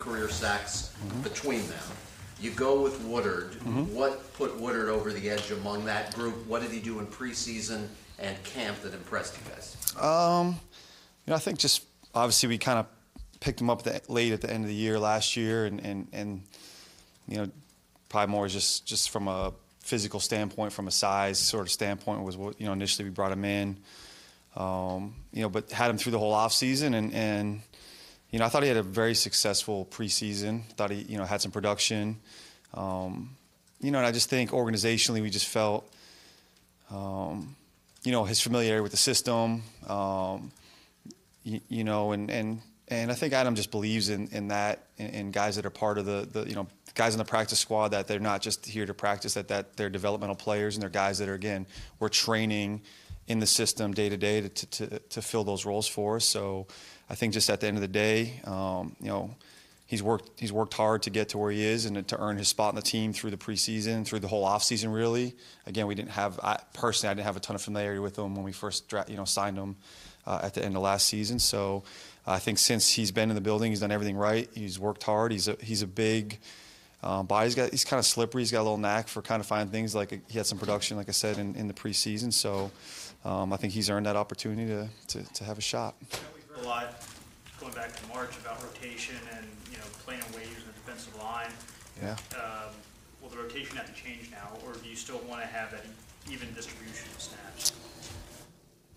career sacks between them. You go with Woodard. What put Woodard over the edge among that group? What did he do in preseason and camp that impressed you guys? I think just obviously we kind of picked him up late at the end of the year last year, and probably more just from a physical standpoint, from a size sort of standpoint was what initially we brought him in. But had him through the whole off season, and I thought he had a very successful preseason. Thought he had some production. And I just think organizationally we just felt his familiarity with the system. And I think Adam just believes in that, in guys that are part of the guys in the practice squad, that they're not just here to practice, that they're developmental players, and they're guys that are, again, we're training in the system day to day to fill those roles for us. So I think just at the end of the day, he's worked hard to get to where he is and to earn his spot in the team through the preseason, through the whole off season. Really, again, I didn't have a ton of familiarity with him when we first signed him at the end of last season. So I think since he's been in the building, he's done everything right. He's worked hard. He's a big body. He's kind of slippery. He's got a little knack for kind of finding things. Like he had some production, like I said, in the preseason. So I think he's earned that opportunity to have a shot. We've heard a lot going back to March about rotation and playing away using the defensive line. Yeah. Will the rotation have to change now, or do you still want to have that even distribution of snaps?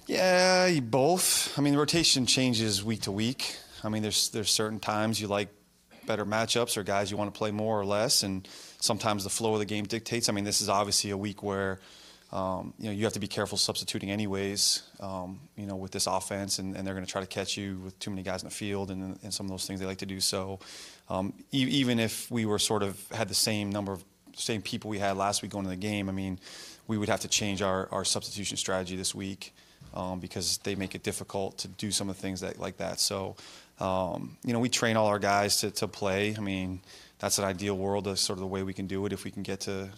Yeah, both. I mean, the rotation changes week to week. I mean, there's certain times you like better matchups or guys you want to play more or less, and sometimes the flow of the game dictates. I mean, this is obviously a week where you have to be careful substituting anyways, with this offense, and they're going to try to catch you with too many guys in the field and some of those things they like to do. So even if we were sort of had the same people we had last week going into the game, I mean, we would have to change our substitution strategy this week because they make it difficult to do some of the things like that. So, we train all our guys to play. I mean, that's an ideal world. That's sort of the way we can do it if we can get to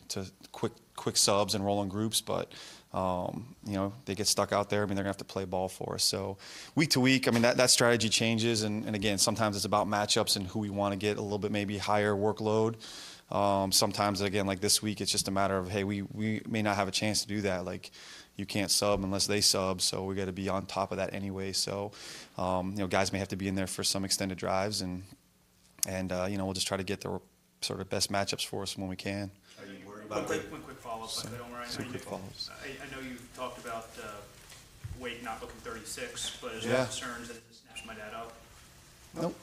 quick subs and roll in groups. But, they get stuck out there. I mean, they're going to have to play ball for us. So week to week, I mean, that strategy changes. And again, sometimes it's about matchups and who we want to get a little bit maybe higher workload. Sometimes, again, like this week, it's just a matter of, hey, we may not have a chance to do that. Like, you can't sub unless they sub, so we got to be on top of that anyway. So, guys may have to be in there for some extended drives, and we'll just try to get the sort of best matchups for us when we can. Are you worried about one quick follow-up? I know you've talked about Wake not looking 36, but is there concerns that the snaps might add up? Nope.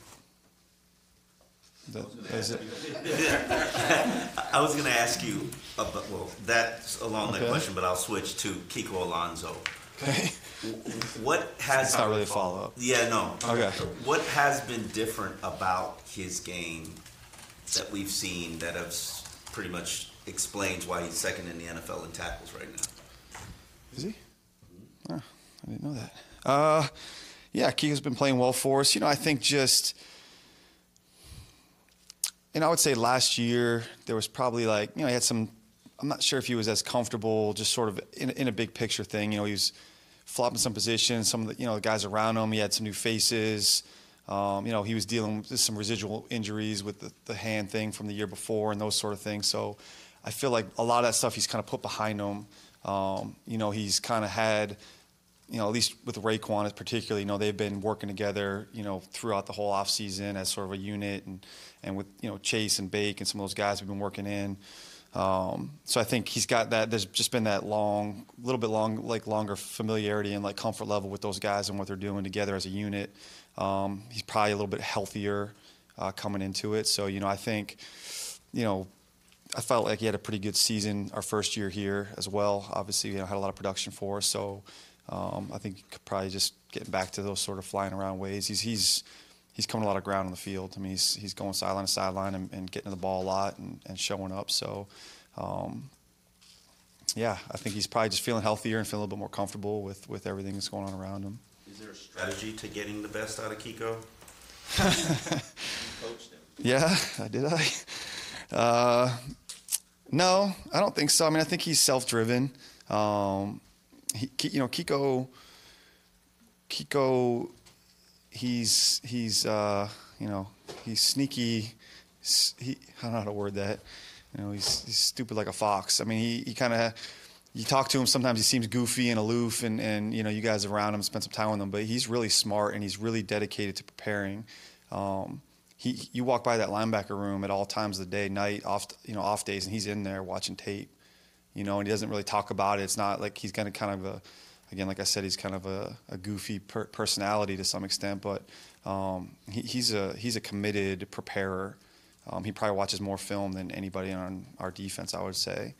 I was going to ask you about, that's along that question, but I'll switch to Kiko Alonso. Okay. What has... It's not really a follow-up. Yeah, no. Okay. What has been different about his game that we've seen that has pretty much explains why he's second in the NFL in tackles right now? Is he? Oh, I didn't know that. Kiko's been playing well for us. I think just... And I would say last year there was probably he had some, I'm not sure if he was as comfortable just sort of in a big picture thing. He was flopping some positions, some of the guys around him. He had some new faces. He was dealing with some residual injuries with the hand thing from the year before and those sort of things. So I feel like a lot of that stuff he's kind of put behind him. He's kind of had, at least with Raekwon particularly, they've been working together, throughout the whole offseason as sort of a unit, and with, Chase and Bake and some of those guys we've been working in. So I think he's got that. There's just been that longer familiarity and comfort level with those guys and what they're doing together as a unit. He's probably a little bit healthier coming into it. So, I think, I felt like he had a pretty good season our first year here as well. Obviously, had a lot of production for us. So I think he could probably just getting back to those sort of flying around ways. He's coming a lot of ground on the field. I mean, he's going sideline to sideline and getting to the ball a lot and showing up. So, I think he's probably just feeling healthier and feeling a little bit more comfortable with everything that's going on around him. Is there a strategy to getting the best out of Kiko? Yeah, did I? No, I don't think so. I mean, I think he's self-driven. Kiko, he's he's sneaky. I don't know how to word that. You know, he's stupid like a fox. I mean, he kind of, you talk to him, sometimes he seems goofy and aloof, and you know, you guys around him spend some time with him, but he's really smart and he's really dedicated to preparing. You walk by that linebacker room at all times of the day, night, off days, and he's in there watching tape, you know, and he doesn't really talk about it. It's not like he's kind of again, like I said, he's kind of a goofy personality to some extent, but he's a committed preparer. He probably watches more film than anybody on our defense, I would say.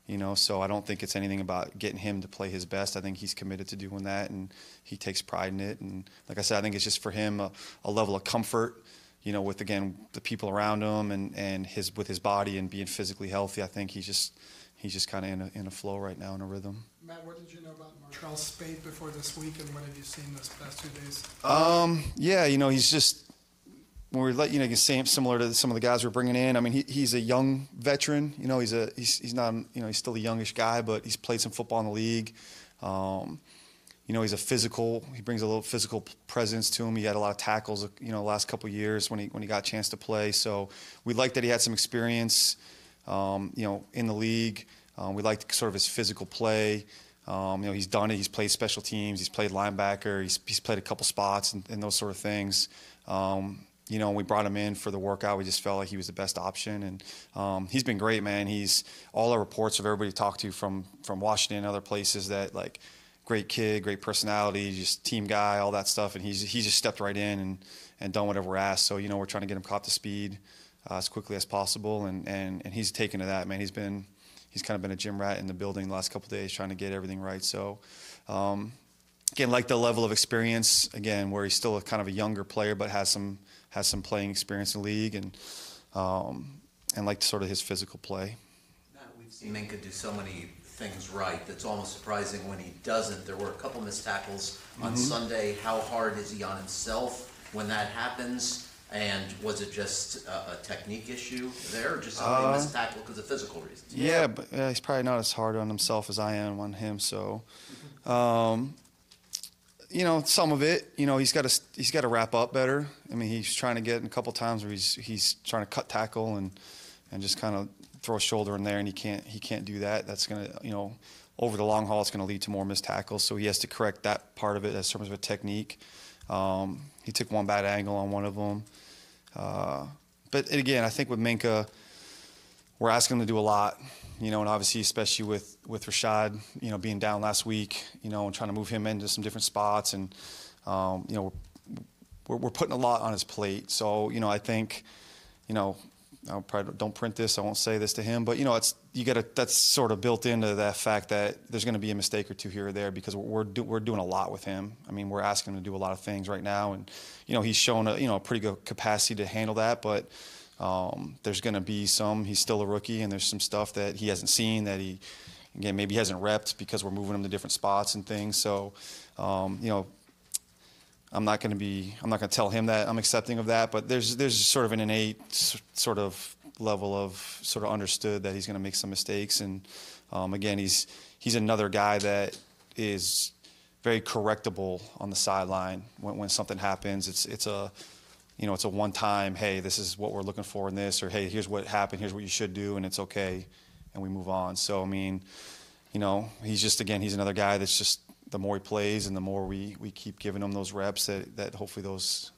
You know, so I don't think it's anything about getting him to play his best. I think he's committed to doing that, and he takes pride in it. And like I said, I think it's just for him a level of comfort, you know, with, again, the people around him and with his body and being physically healthy. I think he's just kind of in a flow right now, in a rhythm. Matt, what did you know about Martrell Spate before this week, and what have you seen this past 2 days? Yeah, you know, he's just, when we're you know, similar to some of the guys we're bringing in. I mean, he's a young veteran. You know, he's not, you know, he's still a youngish guy, but he's played some football in the league. You know, he brings a little physical presence to him. He had a lot of tackles, you know, the last couple of years when he got a chance to play. So we like that he had some experience, you know, in the league. We liked sort of his physical play. You know, he's done it. He's played special teams. He's played linebacker. He's played a couple spots and those sort of things. You know, when we brought him in for the workout, we just felt like he was the best option. And he's been great, man. All our reports of everybody talked to from Washington and other places that, like, great kid, great personality, just team guy, all that stuff. And he just stepped right in and done whatever we're asked. So, you know, we're trying to get him caught to speed as quickly as possible. And he's taken to that, man. He's kind of been a gym rat in the building the last couple of days trying to get everything right. So, again, like the level of experience, again, where he's still a kind of a younger player but has some playing experience in the league, and like sort of his physical play. We've seen Minka do so many things right that's almost surprising when he doesn't. There were a couple missed tackles on Sunday. How hard is he on himself when that happens? And was it just a technique issue there, or just somebody missed tackle because of physical reasons? Yeah, but he's probably not as hard on himself as I am on him. So, you know, some of it, you know, he's got to wrap up better. I mean, he's trying to get in a couple times where he's trying to cut tackle and just kind of throw a shoulder in there, and he can't do that. That's going to, you know, over the long haul, it's going to lead to more missed tackles. So he has to correct that part of it as terms of a technique. He took one bad angle on one of them. But again, I think with Minka, we're asking him to do a lot, you know, and obviously, especially with Rashad, you know, being down last week, you know, and trying to move him into some different spots. And, you know, we're putting a lot on his plate. So, you know, I think, you know, I probably don't print this. I won't say this to him, but, you know, that's sort of built into that fact that there's going to be a mistake or two here or there, because we're doing a lot with him. I mean, we're asking him to do a lot of things right now, and, you know, he's shown a pretty good capacity to handle that, but there's going to be he's still a rookie, and there's some stuff that he hasn't seen that maybe hasn't repped because we're moving him to different spots and things. So, you know, I'm not going to tell him that I'm accepting of that, but there's sort of an innate sort of level of sort of understood that he's going to make some mistakes. And again, he's another guy that is very correctable on the sideline when something happens. It's a one-time, hey, this is what we're looking for in this, or hey, here's what happened, here's what you should do, and it's okay, and we move on. So I mean, you know, he's another guy that's just, the more he plays and the more we keep giving him those reps, that hopefully those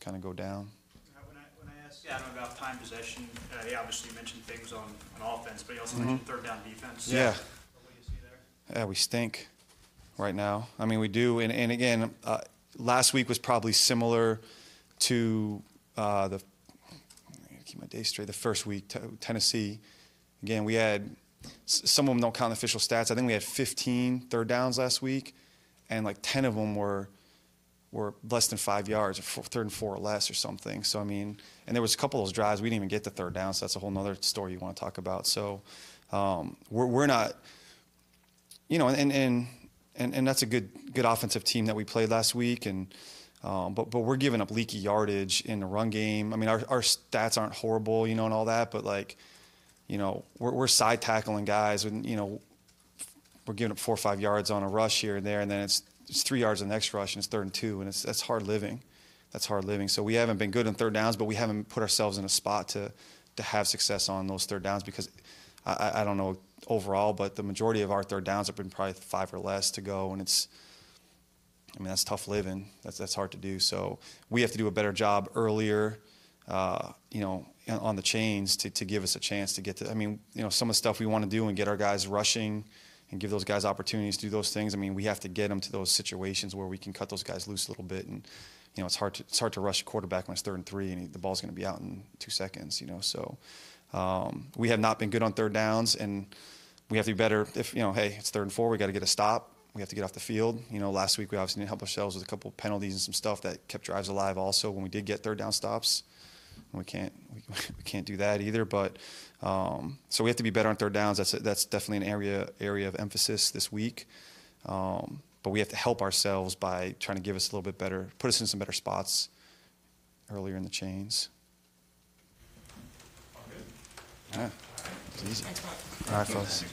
kind of go down. When I asked Adam about time possession, he obviously mentioned things on offense, but he also mentioned third down defense. Yeah. What do you see there? Yeah, we stink right now. I mean, we do. And again, last week was probably similar to keep my days straight, the first week, Tennessee. Again, we had, some of them don't count the official stats. I think we had 15 third downs last week, and like 10 of them were less than 5 yards, or third and 4 or less or something. So, I mean, and there was a couple of those drives we didn't even get to third down, so that's a whole nother story you want to talk about. So we're not, you know, and that's a good offensive team that we played last week, and but we're giving up leaky yardage in the run game. I mean, our stats aren't horrible, you know, and all that, but like, you know, we're side tackling guys, and, you know, we're giving up 4 or 5 yards on a rush here and there, and then it's 3 yards on the next rush, and it's 3rd and 2, and that's hard living. that's hard living. So we haven't been good on third downs, but we haven't put ourselves in a spot to have success on those third downs because I don't know overall, but the majority of our third downs have been probably 5 or less to go, and that's tough living. That's hard to do. So we have to do a better job earlier, on the chains to give us a chance to get to. Some of the stuff we want to do and get our guys rushing and give those guys opportunities to do those things. We have to get them to those situations where we can cut those guys loose a little bit. And it's hard to rush a quarterback when it's 3rd and 3 and the ball's going to be out in 2 seconds. So we have not been good on third downs, and we have to be better. If hey, it's 3rd and 4, we got to get a stop. We have to get off the field. Last week we obviously didn't help ourselves with a couple penalties and some stuff that kept drives alive. Also, when we did get third down stops, we can't do that either. But so we have to be better on third downs. That's definitely an area of emphasis this week. But we have to help ourselves by trying to give us a little bit better, put us in some better spots earlier in the chains. Yeah, it's easy. All right, fellas.